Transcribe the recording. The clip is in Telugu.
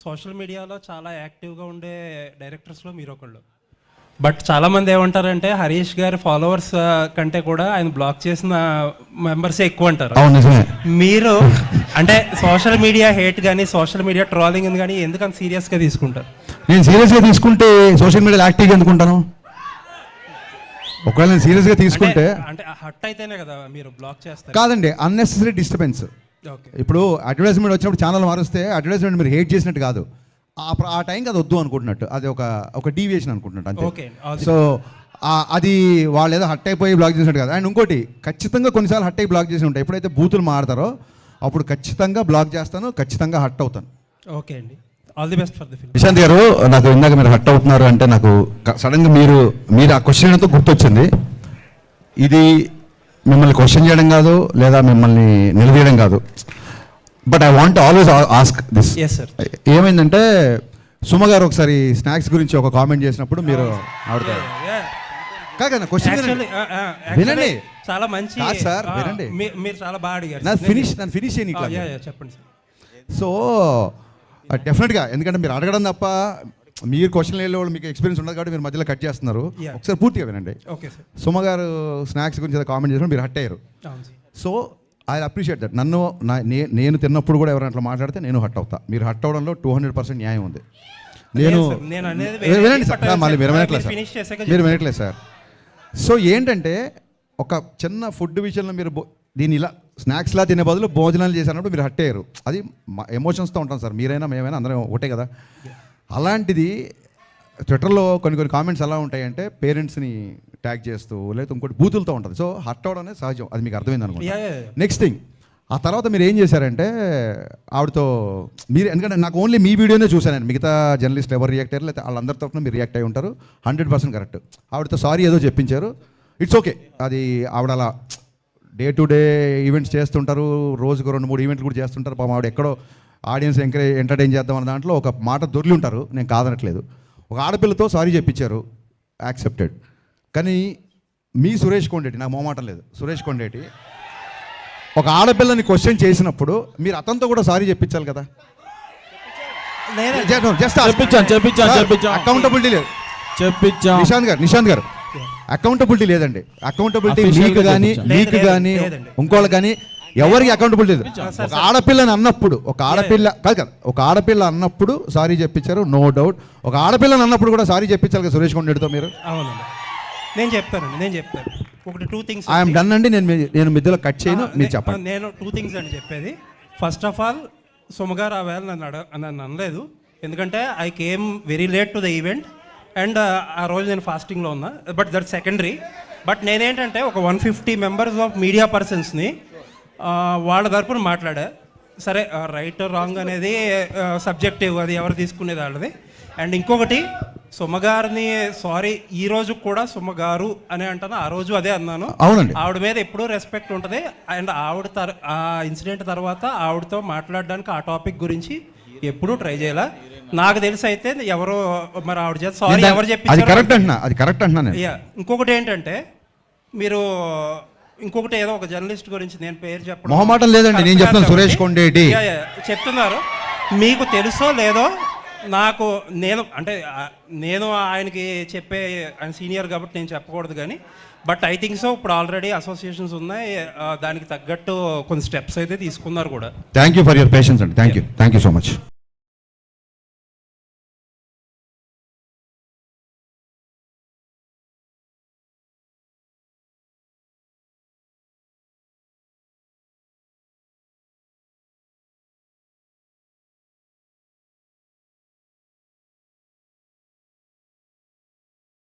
సోషల్ మీడియాలో చాలా యాక్టివ్గా ఉండే డైరెక్టర్స్లో మీరు ఒకళ్ళు. బట్ చాలామంది ఏమంటారంటే హరీష్ గారి ఫాలోవర్స్ కంటే కూడా ఆయన బ్లాక్ చేసిన మెంబర్సే ఎక్కువ అంటారు. మీరు అంటే సోషల్ మీడియా హేట్ కానీ సోషల్ మీడియా ట్రోలింగ్ కానీ ఎందుకంత సీరియస్గా తీసుకుంటారు? నేను సీరియస్గా తీసుకుంటే సోషల్ మీడియాలో యాక్టివ్గా ఎందుకుంటాను? ఒకవేళ నేను సీరియస్గా తీసుకుంటే అంటే హట్ అయితేనే కదా మీరు బ్లాక్ చేస్తారు. కాదండి, అన్నెసెసరీ డిస్టర్బెన్స్. ఇప్పుడు అడ్వర్టైజ్మెంట్ వచ్చినప్పుడు ఛానల్ మారుస్తే అడ్వర్టైజ్మెంట్ మీరు హేట్ చేసినట్టు కాదు, ఆ టైంకి అది వద్దు అనుకుంటున్నట్టు, అది ఒక డీవియేషన్ అనుకుంటున్నట్టు అంతే. సో అది వాళ్ళు ఏదో హట్ అయిపోయి బ్లాక్ చేసినట్టు కాదు. అండ్ ఇంకోటి, ఖచ్చితంగా కొన్నిసార్లు హట్ అయి బ్లాక్ చేసి ఉంటాయి. ఎప్పుడైతే బూతులు మారుతారో అప్పుడు ఖచ్చితంగా బ్లాక్ చేస్తాను, ఖచ్చితంగా హట్ అవుతాను. ఓకే అండి, all the best for the film. Nishant గారు, నాకు ఇందాక మీరు హట్ అవుతున్నారు అంటే నాకు సడన్గా మీరు ఆ క్వశ్చన్ అంతా గుర్తొచ్చింది. ఇది మిమ్మల్ని క్వశ్చన్ చేయడం కాదు, లేదా మిమ్మల్ని నిలదీయడం కాదు, but I want always ask this. ఏమైందంటే సుమ గారు ఒకసారి స్నాక్స్ గురించి ఒక కామెంట్ చేసినప్పుడు మీరు ఆడతారు కాక క్వశ్చన్ వినండి, చాలా మంచి సార్ వినండి, మీరు చాలా బాగా అడిగారు. నన్ను ఫినిష్ చేయని చెప్పండి సార్. సో డెఫినెట్గా, ఎందుకంటే మీరు అడగడం తప్ప మీరు క్వశ్చన్ వెళ్ళే వాళ్ళు మీకు ఎక్స్పీరియన్స్ ఉండదు కాబట్టి మీరు మధ్యలో కట్ చేస్తున్నారు. ఒకసారి పూర్తిగా వినండి. సుమ గారు స్నాక్స్ గురించి కామెంట్ చేసినప్పుడు మీరు హట్ అయ్యారు. So I appreciate that. నేను తిన్నప్పుడు కూడా ఎవరైనా అట్లా మాట్లాడితే నేను హట్ అవుతా. మీరు హట్ అవడంలో 200% న్యాయం ఉంది. వినండి సార్, మళ్ళీ మీరు వినట్లేదు సార్. సో ఏంటంటే ఒక చిన్న ఫుడ్ విషయంలో మీరు దీన్ని ఇలా స్నాక్స్లా తినే బదులు భోజనాలు చేసినప్పుడు మీరు హట్ అయ్యారు. అది ఎమోషన్స్తో ఉంటాం సార్, మీరైనా మేమైనా అందరం ఒకటే కదా. అలాంటిది ట్విట్టర్లో కొన్ని కామెంట్స్ ఎలా ఉంటాయంటే పేరెంట్స్ని ట్యాగ్ చేస్తూ లేకపోతే ఇంకోటి బూతులతో ఉంటుంది. సో హర్ట్ అవడం అనేది సహజం, అది మీకు అర్థమైంది అనుకుంటా. నెక్స్ట్ థింగ్, ఆ తర్వాత మీరు ఏం చేశారంటే ఆవిడతో మీరు, ఎందుకంటే నాకు ఓన్లీ మీ వీడియోనే చూశాను, మిగతా జర్నలిస్ట్ ఎవరు రియాక్ట్ అయ్యారు లేకపోతే వాళ్ళందరి తరఫున మీరు రియాక్ట్ అయ్యి ఉంటారు. 100% కరెక్ట్. ఆవిడతో సారీ ఏదో చెప్పించారు, ఇట్స్ ఓకే. అది ఆవిడ అలా డే టు డే ఈవెంట్స్ చేస్తుంటారు, రోజుకు 2-3 ఈవెంట్లు కూడా చేస్తుంటారు. పాపం ఆవిడ ఎక్కడో ఆడియన్స్ ఎంటర్టైన్ చేద్దాం అన్న దాంట్లో ఒక మాట దొరికి ఉంటారు, నేను కాదనట్లేదు. ఒక ఆడపిల్లతో సారీ చెప్పించారు, యాక్సెప్టెడ్. కానీ మీ సురేష్ కొండేటి, నాకు మొహమాటం లేదు, సురేష్ కొండేటి ఒక ఆడపిల్లని క్వశ్చన్ చేసినప్పుడు మీరు అతనితో కూడా సారీ చెప్పించాలి కదా. అకౌంటబిలిటీ లేదు. నిశాంత్ గారు అకౌంటబిలిటీ లేదండి. అకౌంటబిలిటీ మీకు కానీ ఇంకోళ్ళకి కానీ ఎవరికి అకౌంటబిలిటీ లేదు. ఒక ఆడపిల్లని అన్నప్పుడు ఒక ఆడపిల్ల అన్నప్పుడు సారీ చెప్పించారు, నో డౌట్. ఒక ఆడపిల్లని అన్నప్పుడు కూడా సారీ చెప్పించాలి కదా సురేష్ కొండేటితో మీరు. అవునండి, నేను చెప్తాను. ఒకటి 2 things ఐఎమ్ డన్ అండి, నేను మధ్యలో కట్ చేయను, మీరు చెప్పండి. నేను 2 things అండి చెప్పేది. ఫస్ట్ ఆఫ్ ఆల్, సుమగారు ఆ వేళ నన్ను అనలేదు, ఎందుకంటే I came very late to the event and ఆ రోజు నేను ఫాస్టింగ్లో ఉన్నా. But that secondary. బట్ నేనేంటంటే ఒక 150 మెంబర్స్ ఆఫ్ మీడియా పర్సన్స్ని వాళ్ళ తరపున మాట్లాడా. సరే, రైట్ రాంగ్ అనేది సబ్జెక్టివ్, అది ఎవరు తీసుకునేది వాళ్ళది. అండ్ ఇంకొకటి, సుమగారిని సారీ ఈ రోజు కూడా సుమగారు అని అంటాను, ఆ రోజు అదే అన్నాను. అవునండి, ఆవిడ మీద ఎప్పుడూ రెస్పెక్ట్ ఉంటుంది. అండ్ ఆ ఇన్సిడెంట్ తర్వాత ఆవిడతో మాట్లాడడానికి ఆ టాపిక్ గురించి ఎప్పుడూ ట్రై చేయాల. నాకు తెలిసి అయితే ఎవరో మరి ఆవిడ చేత సారీ ఎవరు చెప్పి. ఇంకొకటి ఏంటంటే, మీరు ఇంకొకటి ఏదో ఒక జర్నలిస్ట్ గురించి నేను పేరు చెప్పడం మొహమాటం లేదండి, నేను చెప్తాను, సురేష్ కొండేటి చెప్తున్నారు. మీకు తెలుసో లేదో నాకు, నేను ఆయనకి చెప్పే, ఆయన సీనియర్ కాబట్టి నేను చెప్పకూడదు కానీ, బట్ ఐ థింక్ సో ఇప్పుడు ఆల్రెడీ అసోసియేషన్స్ ఉన్నాయి, దానికి తగ్గట్టు కొన్ని స్టెప్స్ అయితే తీసుకున్నారు కూడా. Thank you for your patience అండి. Thank you so much.